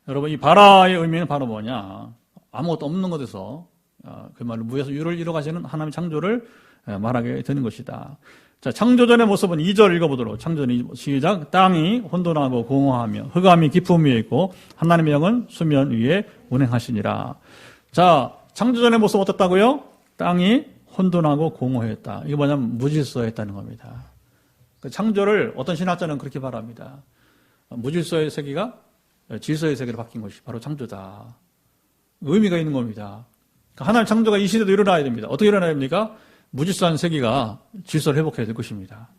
여러분, 이 바라의 의미는 바로 뭐냐? 아무것도 없는 것에서 그 말로 무에서 유를 이뤄가시는 하나님의 창조를 말하게 되는 것이다. 자, 창조전의 모습은 2절 읽어보도록. 창조전 시작. 땅이 혼돈하고 공허하며 흑암이 깊음 위에 있고 하나님의 영은 수면 위에 운행하시니라. 자, 창조전의 모습 어떻다고요? 땅이 혼돈하고 공허했다. 이게 뭐냐면 무질서했다는 겁니다. 그 창조를 어떤 신학자는 그렇게 말합니다. 무질서의 세계가 질서의 세계로 바뀐 것이 바로 창조다. 의미가 있는 겁니다. 하나님 창조가 이 시대도 일어나야 됩니다. 어떻게 일어나야 됩니까? 무질서한 세계가 질서를 회복해야 될 것입니다.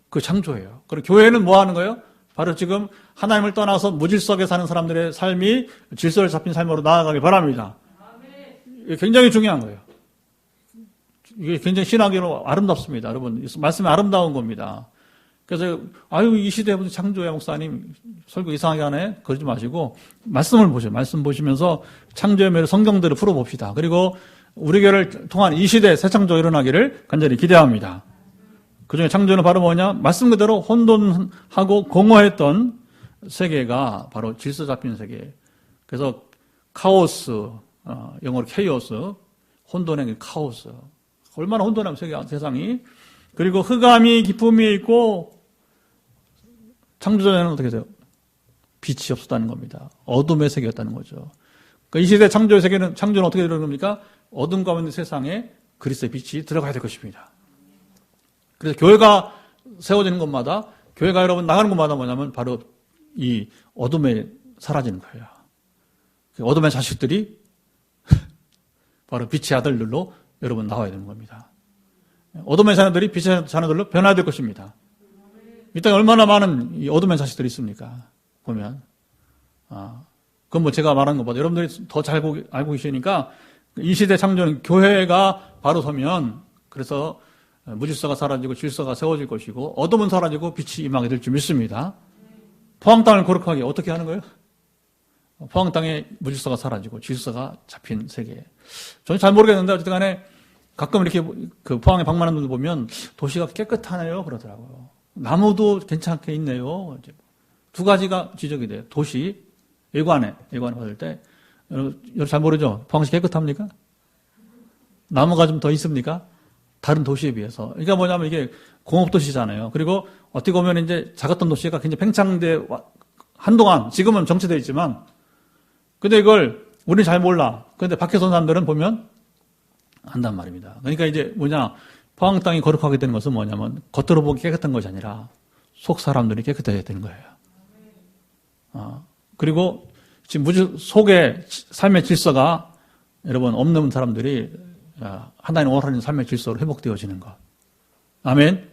그 창조예요. 그리고 교회는 뭐 하는 거예요? 바로 지금 하나님을 떠나서 무질서하게 사는 사람들의 삶이 질서를 잡힌 삶으로 나아가길 바랍니다. 이게 굉장히 중요한 거예요. 이게 굉장히 신학으로 아름답습니다. 여러분, 말씀이 아름다운 겁니다. 그래서 이 시대에 무슨 창조야 목사님 설교 이상하게 하네? 그러지 마시고 말씀을 보세요. 말씀 보시면서 창조의 매를 성경대로 풀어봅시다. 그리고 우리 교회를 통한 이 시대에 새 창조가 일어나기를 간절히 기대합니다. 그중에 창조는 바로 뭐냐? 말씀 그대로 혼돈하고 공허했던 세계가 바로 질서 잡힌 세계. 그래서 카오스, 영어로 케이오스, 혼돈의 카오스. 얼마나 혼돈하면 세상이. 그리고 흑암이 깊음 위에 있고 창조전에는 어떻게 돼요? 빛이 없었다는 겁니다. 어둠의 세계였다는 거죠. 그러니까 이 시대 창조의 세계는, 창조는 어떻게 되는 겁니까? 어둠 가운데 세상에 그리스도의 빛이 들어가야 될 것입니다. 그래서 교회가 세워지는 곳마다, 교회가 여러분 나가는 곳마다 뭐냐면 바로 이 어둠에 사라지는 거예요. 어둠의 자식들이 바로 빛의 아들들로 여러분 나와야 되는 겁니다. 어둠의 자녀들이 빛의 자녀들로 변화해야 될 것입니다. 이 땅에 얼마나 많은 이 어둠의 자식들이 있습니까? 보면. 그건 뭐 제가 말하는 것보다 여러분들이 더 잘 알고 계시니까 이 시대 창조는 교회가 바로 서면 그래서 무질서가 사라지고 질서가 세워질 것이고 어둠은 사라지고 빛이 임하게 될 줄 믿습니다. 포항 땅을 거룩하게 어떻게 하는 거예요? 포항 땅에 무질서가 사라지고 질서가 잡힌 세계. 저는 잘 모르겠는데 어쨌든 간에 가끔 이렇게 그 포항에 방문하는 분들 보면 도시가 깨끗하네요 그러더라고요. 나무도 괜찮게 있네요. 두 가지가 지적이 돼요. 도시, 외관에 봤을 때 여러분 잘 모르죠? 포항시 깨끗합니까? 나무가 좀 더 있습니까? 다른 도시에 비해서. 그러니까 뭐냐면 이게 공업도시잖아요. 그리고 어떻게 보면 이제 작았던 도시가 굉장히 팽창돼 한동안 지금은 정체되어 있지만 근데 이걸 우리는 잘 몰라. 그런데 밖에서 온 사람들은 보면 안단 말입니다. 그러니까 이제 뭐냐 포항 땅이 거룩하게 되는 것은 뭐냐면 겉으로 보기 깨끗한 것이 아니라 속 사람들이 깨끗해야 되는 거예요. 그리고 지금 속에 삶의 질서가 여러분 없는 사람들이 하나님 원하는 삶의 질서로 회복되어지는 것. 아멘.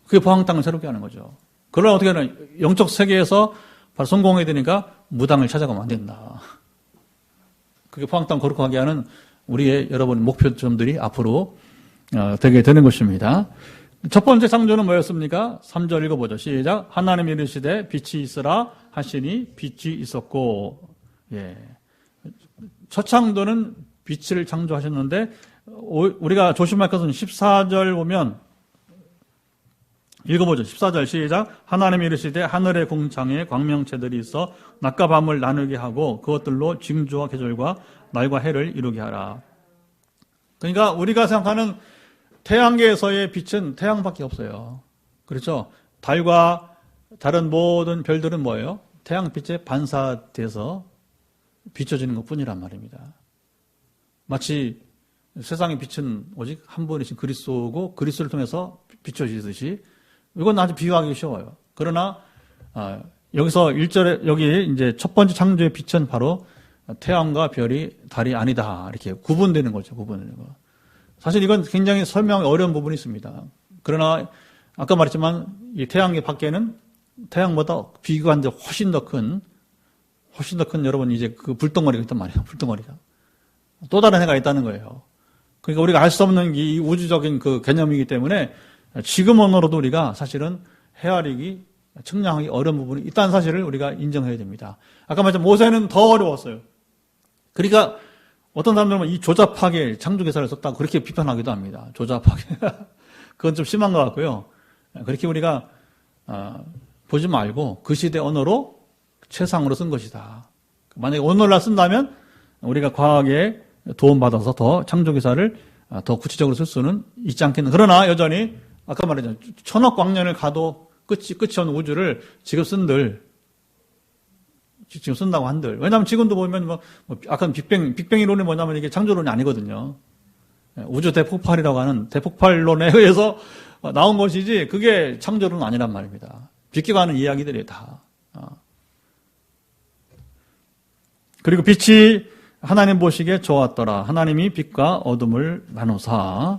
그게 포항 땅을 새롭게 하는 거죠. 그러나 어떻게 하냐 영적 세계에서 바로 성공해야 되니까 무당을 찾아가면 안 된다. 그게 포항 땅 거룩하게 하는 우리의 여러분 목표점들이 앞으로 되게 되는 것입니다. 첫 번째 창조는 뭐였습니까? 3절 읽어보죠. 시작. 하나님이 이르시되 빛이 있으라 하시니 빛이 있었고. 예. 첫 창조는 빛을 창조하셨는데 우리가 조심할 것은 14절 보면 읽어보죠. 14절 시작. 하나님이 이르시되 하늘의 궁창에 광명체들이 있어 낮과 밤을 나누게 하고 그것들로 징조와 계절과 날과 해를 이루게 하라. 그러니까 우리가 생각하는 태양계에서의 빛은 태양밖에 없어요. 그렇죠? 달과 다른 모든 별들은 뭐예요? 태양빛에 반사돼서 비춰지는 것뿐이란 말입니다. 마치 세상의 빛은 오직 한 분이신 그리스도고 그리스도를 통해서 비춰지듯이 이건 아주 비유하기 쉬워요. 그러나 여기서 1절에 여기 이제 첫 번째 창조의 빛은 바로 태양과 별이 달이 아니다. 이렇게 구분되는 거죠. 구분되는 거. 사실 이건 굉장히 설명이 어려운 부분이 있습니다. 그러나 아까 말했지만 이 태양계 밖에는 태양보다 비교한데 훨씬 더 큰 여러분 이제 그 불덩어리가 있단 말이에요. 불덩어리가. 또 다른 해가 있다는 거예요. 그러니까 우리가 알 수 없는 이 우주적인 그 개념이기 때문에 지금으로도 우리가 사실은 헤아리기, 측량하기 어려운 부분이 있다는 사실을 우리가 인정해야 됩니다. 아까 말했지만 모세는 더 어려웠어요. 그러니까 어떤 사람들은 이 조잡하게 창조계산을 썼다고 그렇게 비판하기도 합니다. 조잡하게. 그건 좀 심한 것 같고요. 그렇게 우리가 보지 말고 그 시대 언어로 최상으로 쓴 것이다. 만약에 오늘날 쓴다면 우리가 과학에 도움받아서 더 창조기사를 더 구체적으로 쓸 수는 있지 않겠나. 그러나 여전히 아까 말했잖아요. 천억 광년을 가도 끝이 없는 우주를 지금 쓴다고 한들. 왜냐하면 지금도 보면 아까 빅뱅 이론이 뭐냐면 이게 창조론이 아니거든요. 우주 대폭발이라고 하는 대폭발론에 의해서 나온 것이지 그게 창조론은 아니란 말입니다. 비껴가는 이야기들이 다. 그리고 빛이 하나님 보시기에 좋았더라. 하나님이 빛과 어둠을 나누사.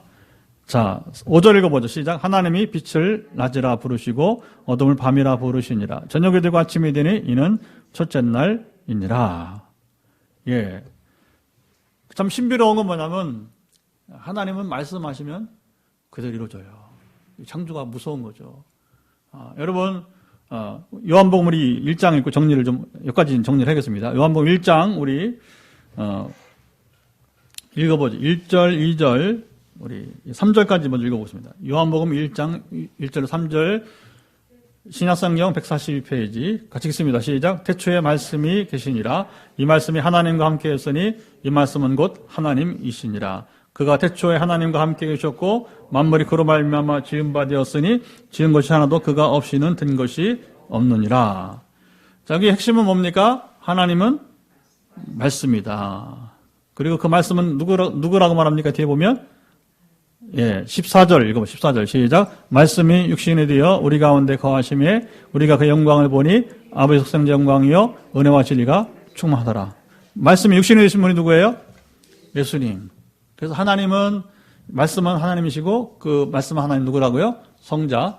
자, 5절 읽어보죠. 시작. 하나님이 빛을 낮이라 부르시고 어둠을 밤이라 부르시니라. 저녁이 되고 아침이 되니 이는 첫째 날이니라. 예. 참 신비로운 건 뭐냐면 하나님은 말씀하시면 그대로 이루어져요. 창조가 무서운 거죠. 여러분, 요한복음 우리 1장 읽고 정리를 좀, 여기까지 정리를 하겠습니다. 요한복음 1장 우리, 읽어보죠. 1절, 2절, 우리 3절까지 먼저 읽어보겠습니다. 요한복음 1장 1절 3절 신약성경 142페이지 같이 읽습니다. 시작. 태초에 말씀이 계시니라. 이 말씀이 하나님과 함께 했으니 이 말씀은 곧 하나님이시니라. 그가 태초에 하나님과 함께 계셨고 만물이 그로 말미암아 지은 바 되었으니 지은 것이 하나도 그가 없이는 된 것이 없느니라. 자, 여기 핵심은 뭡니까? 하나님은 말씀이다. 그리고 그 말씀은 누구라고 말합니까? 뒤에 보면 14절 읽어봐. 14절 시작. 말씀이 육신이 되어 우리 가운데 거하심에 우리가 그 영광을 보니 아버지 속성자 영광이요 은혜와 진리가 충만하더라. 말씀이 육신이 되신 분이 누구예요? 예수님. 그래서 말씀은 하나님이시고 그 말씀은 하나님 누구라고요? 성자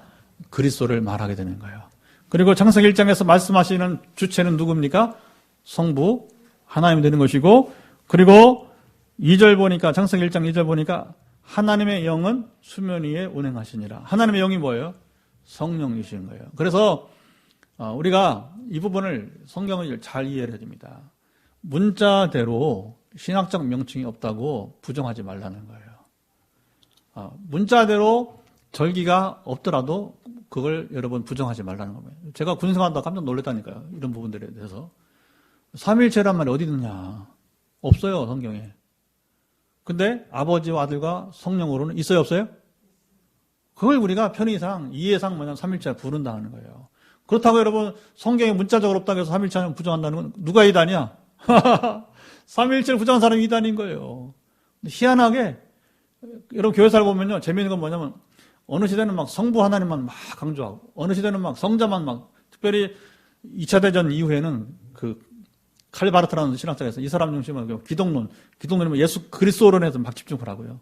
그리스도를 말하게 되는 거예요. 그리고 창세기 1장에서 말씀하시는 주체는 누굽니까? 성부 하나님이 되는 것이고, 그리고 2절 보니까 창세기 1장 2절 보니까 하나님의 영은 수면 위에 운행하시니라. 하나님의 영이 뭐예요? 성령이신 거예요. 그래서 우리가 이 부분을 성경을 잘 이해를 해야 됩니다. 문자대로 신학적 명칭이 없다고 부정하지 말라는 거예요. 문자대로 절기가 없더라도 그걸 여러분 부정하지 말라는 겁니다. 제가 군생활하다 깜짝 놀랐다니까요. 이런 부분들에 대해서. 삼일체란 말이 어디 있느냐. 없어요, 성경에. 근데 아버지와 아들과 성령으로는 있어요, 없어요? 그걸 우리가 편의상, 이해상 뭐냐면 삼일체를 부른다는 거예요. 그렇다고 여러분 성경에 문자적으로 없다고 해서 삼일체를 부정한다는 건 누가 이단이야? 삼일체를 부정한 사람이 이단인 거예요. 희한하게 여러분 교회사를 보면요, 재미있는 건 뭐냐면 어느 시대는 막 성부 하나님만 막 강조하고 어느 시대는 막 성자만 막, 특별히 2차 대전 이후에는 그 칼바르트라는 신학자에서 이 사람 중심으로 기독론이면 예수 그리스도론에서 막 집중을 하고요.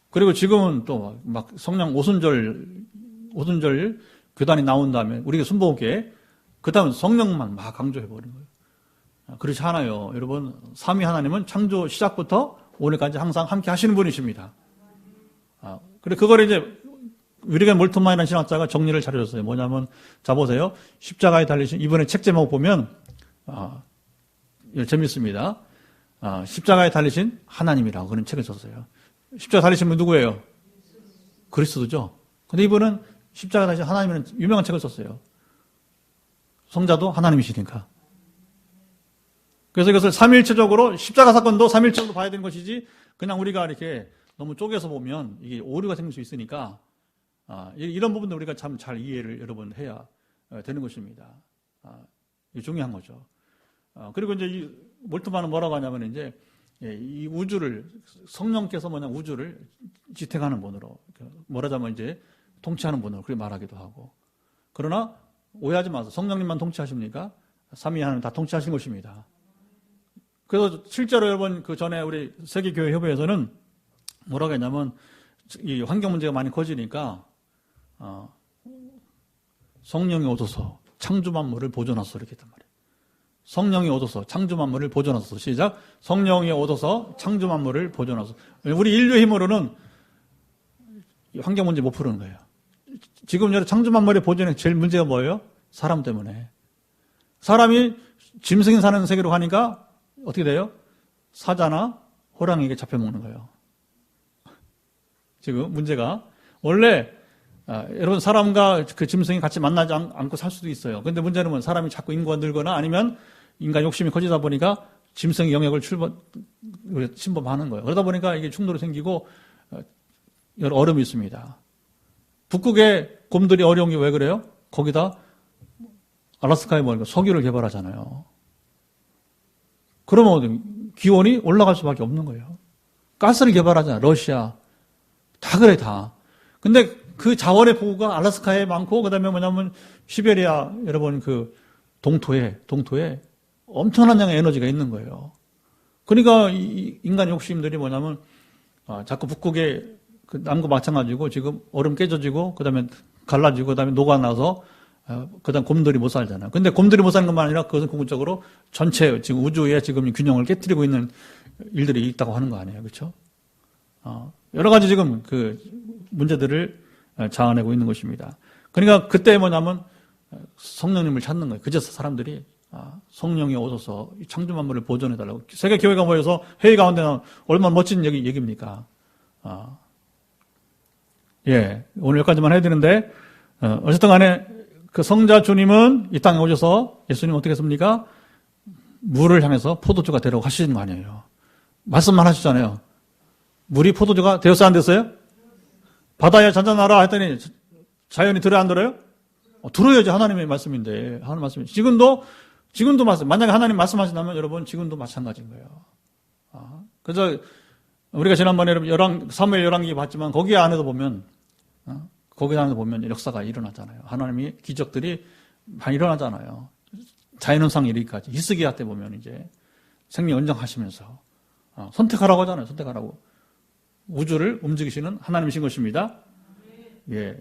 그리고 지금은 또 막 성령 오순절 교단이 나온 다음에 우리가 순복음교회 그 다음에 성령만 막 강조해버린 거예요. 그렇지 않아요. 여러분, 삼위 하나님은 창조 시작부터 오늘까지 항상 함께 하시는 분이십니다. 그래, 그걸 이제, 위리겐 몰트만이라는 신학자가 정리를 잘해줬어요. 뭐냐면, 자, 보세요. 십자가에 달리신, 이번에 책 제목 보면, 재밌습니다. 십자가에 달리신 하나님이라고 그런 책을 썼어요. 십자가 달리신 분 누구예요? 그리스도죠. 근데 이분은 십자가 달리신 하나님이라는 유명한 책을 썼어요. 성자도 하나님이시니까. 그래서 이것을 삼일체적으로, 십자가 사건도 삼일체적으로 봐야 되는 것이지, 그냥 우리가 이렇게 너무 쪼개서 보면 이게 오류가 생길 수 있으니까, 이런 부분도 우리가 참 잘 이해를 여러분 해야 되는 것입니다. 이게 중요한 거죠. 그리고 이제 이 몰트만은 뭐라고 하냐면 이제 이 우주를, 성령께서 우주를 지탱하는 분으로, 뭐라자면 이제 통치하는 분으로 그렇게 말하기도 하고. 그러나 오해하지 마세요. 성령님만 통치하십니까? 삼위 하나님 다 통치하신 것입니다. 그래서 실제로 여러분 그 전에 우리 세계교회협의회에서는 뭐라고 했냐면 이 환경 문제가 많이 커지니까 성령이 오셔서 창조 만물을 보존하소서 이렇게 했단 말이에요. 성령이 오셔서 창조 만물을 보존하소서. 시작. 성령이 오셔서 창조 만물을 보존하소서. 우리 인류의 힘으로는 환경 문제 못 푸는 거예요. 지금 여러 창조 만물의 보존에 제일 문제가 뭐예요? 사람 때문에. 사람이 짐승이 사는 세계로 가니까 어떻게 돼요? 사자나 호랑이에게 잡혀먹는 거예요. 지금 문제가 원래 여러분 사람과 그 짐승이 같이 만나지 않고 살 수도 있어요. 그런데 문제는 뭐 사람이 자꾸 인구가 늘거나 아니면 인간 욕심이 커지다 보니까 짐승의 영역을 침범하는 거예요. 그러다 보니까 이게 충돌이 생기고 여러 어려움이 있습니다. 북극의 곰들이 어려운 게 왜 그래요? 거기다 알래스카에 뭐 석유를 개발하잖아요. 그러면 기온이 올라갈 수밖에 없는 거예요. 가스를 개발하잖아요. 러시아. 다 그래, 다. 근데 그 자원의 보고가 알래스카에 많고, 그 다음에 뭐냐면, 시베리아, 여러분 그 동토에 엄청난 양의 에너지가 있는 거예요. 그러니까 인간 욕심들이 뭐냐면, 자꾸 북극의 그 남과 마찬가지고 지금 얼음 깨져지고, 그 다음에 갈라지고, 그 다음에 녹아나서, 그 다음 곰들이 못 살잖아요. 근데 곰들이 못 사는 것만 아니라 그것은 궁극적으로 전체 지금 우주의 지금 균형을 깨뜨리고 있는 일들이 있다고 하는 거 아니에요. 그렇죠? 여러 가지 지금 그 문제들을 자아내고 있는 것입니다. 그러니까 그때 뭐냐면 성령님을 찾는 거예요. 그제서 사람들이 성령이 오셔서 창조 만물을 보존해달라고. 세계 교회가 모여서 회의 가운데 얼마나 멋진 얘기입니까? 예, 오늘 여기까지만 해야 되는데 어쨌든 간에 그 성자 주님은 이 땅에 오셔서 예수님 어떻게 했습니까? 물을 향해서 포도주가 되라고 하시는 거 아니에요. 말씀만 하시잖아요. 물이 포도주가 되었어요, 안 됐어요? 바다에 잔잔하라 했더니 자연이 들어요, 안 들어요? 들어야지. 하나님의 말씀인데. 하나님 말씀. 지금도 말씀. 만약에 하나님 말씀하신다면 여러분 지금도 마찬가지인 거예요. 그래서 우리가 지난번에 여러분 사무엘 열왕기 봤지만 거기 안에도 보면 역사가 일어나잖아요. 하나님이 기적들이 많이 일어나잖아요. 자연현상 일기까지. 히스기야 때 보면 이제 생명 연장하시면서 선택하라고 하잖아요. 선택하라고. 우주를 움직이시는 하나님이신 것입니다. 예.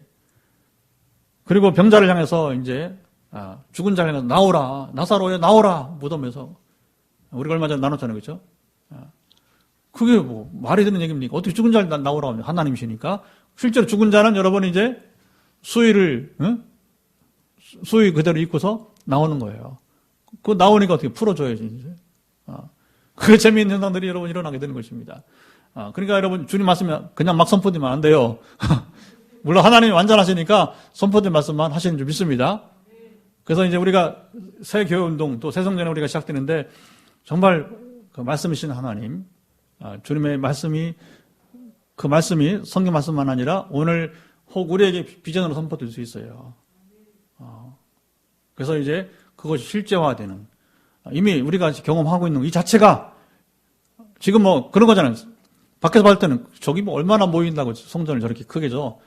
그리고 병자를 향해서 이제 죽은 자를 향해서 나오라, 나사로야 나오라 무덤에서 우리가 얼마 전에 나눴잖아요, 그렇죠? 그게 뭐 말이 되는 얘기입니까? 어떻게 죽은 자를 나오라 하면 하나님이시니까. 실제로 죽은 자는 여러분 이제 수의 그대로 입고서 나오는 거예요. 그거 나오니까 어떻게 풀어줘야지 이제. 그 재미있는 현상들이 여러분 일어나게 되는 것입니다. 그러니까 여러분 주님 말씀이 그냥 막 선포되면 안 돼요. 물론 하나님이 완전하시니까 선포된 말씀만 하시는 줄 믿습니다. 그래서 이제 우리가 새 교회 운동 또 새 성전에 우리가 시작되는데 정말 그 말씀이신 하나님, 주님의 말씀이 그 말씀이 성경 말씀만 아니라 오늘 혹 우리에게 비전으로 선포될 수 있어요. 그래서 이제 그것이 실제화되는 이미 우리가 경험하고 있는 이 자체가 지금 뭐 그런 거잖아요. 밖에서 봤을 때는 저기 뭐 얼마나 모인다고 성전을 저렇게 크게 줘.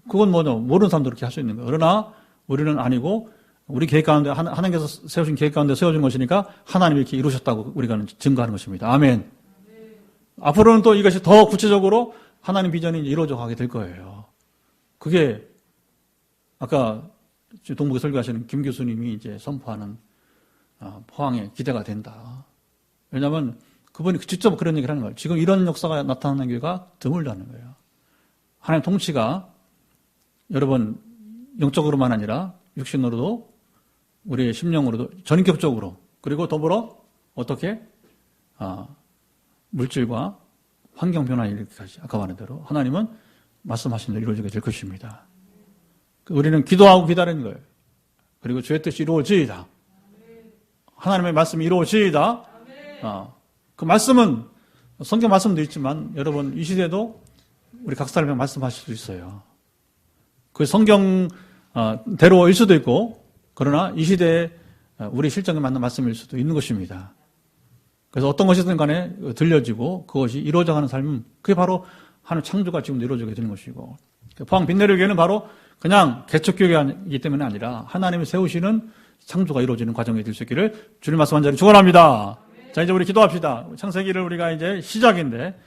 그건 뭐죠? 모르는 사람도 그렇게 할 수 있는 거예요. 그러나 우리는 아니고 우리 계획 가운데 하나님께서 세우신 계획 가운데 세워진 것이니까 하나님이 이렇게 이루셨다고 우리가 증거하는 것입니다. 아멘. 앞으로는 또 이것이 더 구체적으로 하나님 비전이 이루어져 가게 될 거예요. 그게 아까 동북에 설교하시는 김 교수님이 이제 선포하는 포항에 기대가 된다. 왜냐하면 그분이 직접 그런 얘기를 하는 거예요. 지금 이런 역사가 나타나는 교회가 드물다는 거예요. 하나님 통치가 여러분 영적으로만 아니라 육신으로도 우리의 심령으로도 전격적으로 그리고 더불어 어떻게 물질과 환경 변화 일까지 아까 말한 대로 하나님은 말씀하신 대로 이루어지게 될 것입니다. 우리는 기도하고 기다리는 거예요. 그리고 주의 뜻이 이루어지이다. 하나님의 말씀이 이루어지이다. 그 말씀은 성경 말씀도 있지만 여러분 이 시대도 우리 각 사람에게 말씀하실 수 있어요. 그 성경대로일 수도 있고 그러나 이 시대에 우리 실정에 맞는 말씀일 수도 있는 것입니다. 그래서 어떤 것이든 간에 들려지고 그것이 이루어져가는 삶은 그게 바로 하나님 창조가 지금도 이루어지게 되는 것이고 포항 빛내려 교회는 바로 그냥 개척교회이기 때문에 아니라 하나님이 세우시는 창조가 이루어지는 과정이 될 수 있기를 주님 말씀 한자리 축원합니다. 자 이제 우리 기도합시다. 창세기를 우리가 이제 시작인데